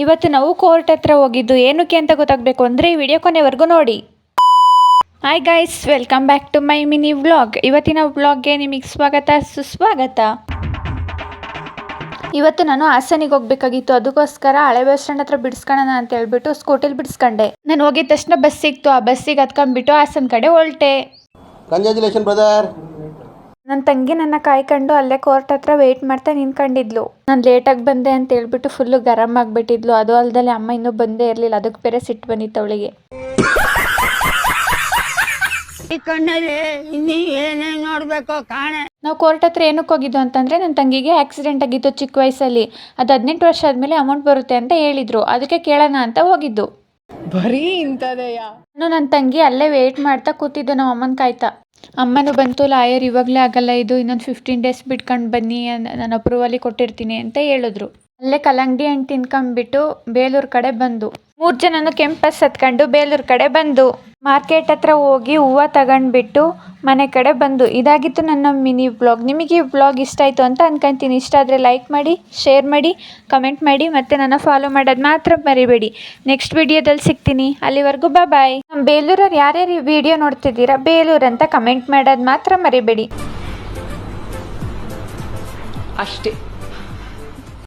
ಇವತ್ತು ನಾವು ಕೋರ್ಟ್ ಹತ್ರ ಹೋಗಿದ್ದು ಏನಕ್ಕೆ ಅಂತ ಗೊತ್ತಾಗಬೇಕು ಅಂದರೆ ಈ ವಿಡಿಯೋ ಕೊನೆವರೆಗೂ ನೋಡಿ. Hi guys, welcome back to my mini vlog. ಇವತ್ತಿನ ವ್ಲಾಗ್ಗೆ ನಿಮಗೆ ಸ್ವಾಗತ ಸುಸ್ವಾಗತ. ಇವತ್ತು ನಾನು ಹಾಸನಿಗೆ ಹೋಗ್ಬೇಕಾಗಿತ್ತು. ಅದಕ್ಕೋಸ್ಕರ ಹಳೆ ಬಸ್ ಸ್ಟ್ಯಾಂಡ್ ಹತ್ರ ಬಿಡಿಸ್ಕೊಳ್ಳೋಣ ಅಂತ ಹೇಳ್ಬಿಟ್ಟು ಸ್ಕೂಟಿಲಿ ಬಿಡಿಸ್ಕೊಂಡೆ. ನಾನು ಹೋಗಿದ ತಕ್ಷಣ ಬಸ್ ಸಿಕ್ತು. ಆ ಬಸ್ಸಿಗೆ ಹತ್ಕೊಂಡ್ಬಿಟ್ಟು ಹಾಸನ ಕಡೆ ಹೊರಟೆ. Congratulation brother. ನನ್ನ ತಂಗಿ ನನ್ನ ಕಾಯ್ಕೊಂಡು ಅಲ್ಲೇ ಕೋರ್ಟ್ ಹತ್ರ ವೆಯ್ಟ್ ಮಾಡ್ತಾ ನಿಂತ್ಕೊಂಡಿದ್ಲು. ನಾನು ಲೇಟಾಗಿ ಬಂದೆ ಅಂತ ಹೇಳ್ಬಿಟ್ಟು ಫುಲ್ಲು ಗರಂ ಆಗಿಬಿಟ್ಟಿದ್ಲು. ಅದು ಅಲ್ದಲೆ ಅಮ್ಮ ಇನ್ನೂ ಬಂದೇ ಇರಲಿಲ್ಲ. ಅದಕ್ಕೆ ಬೇರೆ ಸಿಟ್ಟು ಬಂದಿತ್ತು ಅವಳಿಗೆ. ನಾವು ಕೋರ್ಟ್ ಹತ್ರ ಏನಕ್ಕೆ ಹೋಗಿದ್ದು ಅಂತಂದರೆ ನನ್ನ ತಂಗಿಗೆ ಆಕ್ಸಿಡೆಂಟ್ ಆಗಿತ್ತು ಚಿಕ್ಕ ವಯಸ್ಸಲ್ಲಿ. ಅದು 18 ವರ್ಷ ಆದಮೇಲೆ ಅಮೌಂಟ್ ಬರುತ್ತೆ ಅಂತ ಹೇಳಿದರು. ಅದಕ್ಕೆ ಕೇಳೋಣ ಅಂತ ಹೋಗಿದ್ದು. ಬರೀ ಇಂಥದೆಯ. ನಾನು ನನ್ನ ತಂಗಿ ಅಲ್ಲೇ ವೆಯ್ಟ್ ಮಾಡ್ತಾ ಕೂತಿದ್ದು ನಮ್ಮ ಅಮ್ಮನ ಕಾಯ್ತಾ. ಅಮ್ಮನೂ ಬಂತು, ಲಾಯರ್ ಇವಾಗಲೇ ಆಗಲ್ಲ ಇದು, ಇನ್ನೊಂದು 15 ಡೇಸ್ ಬಿಟ್ಕೊಂಡು ಬನ್ನಿ, ನಾನು ಅಪ್ರೂವಲಿ ಕೊಟ್ಟಿರ್ತೀನಿ ಅಂತ ಹೇಳಿದ್ರು. ಅಲ್ಲೇ ಕಲ್ಲಂಗಡಿ ಹಣ್ಣು ತಿನ್ಕೊಂಡ್ಬಿಟ್ಟು ಬೇಲೂರು ಕಡೆ ಬಂದು 3 ಜನನು ಕೆಂಪು ಬಸ್ ಹತ್ಕೊಂಡು ಬೇಲೂರು ಕಡೆ ಬಂದು ಮಾರ್ಕೆಟ್ ಹತ್ರ ಹೋಗಿ ಹೂವು ತಗೊಂಡ್ಬಿಟ್ಟು ಮನೆ ಕಡೆ ಬಂದು. ಇದಾಗಿತ್ತು ನನ್ನ ಮಿನಿ ವ್ಲಾಗ್. ನಿಮಗೆ ಈ ವ್ಲಾಗ್ ಇಷ್ಟ ಆಯಿತು ಅಂತ ಅನ್ಕೊಂತೀನಿ. ಇಷ್ಟ ಆದರೆ ಲೈಕ್ ಮಾಡಿ, ಶೇರ್ ಮಾಡಿ, ಕಮೆಂಟ್ ಮಾಡಿ, ಮತ್ತು ನನ್ನ ಫಾಲೋ ಮಾಡೋದು ಮಾತ್ರ ಮರಿಬೇಡಿ. ನೆಕ್ಸ್ಟ್ ವಿಡಿಯೋದಲ್ಲಿ ಸಿಗ್ತೀನಿ. ಅಲ್ಲಿವರೆಗೂ ಬಾಯ್. ನಮ್ಮ ಬೇಲೂರವ್ರು ಯಾರ್ಯಾರು ಈ ವಿಡಿಯೋ ನೋಡ್ತಿದ್ದೀರಾ ಬೇಲೂರು ಅಂತ ಕಮೆಂಟ್ ಮಾಡೋದು ಮಾತ್ರ ಮರಿಬೇಡಿ. ಅಷ್ಟೇ.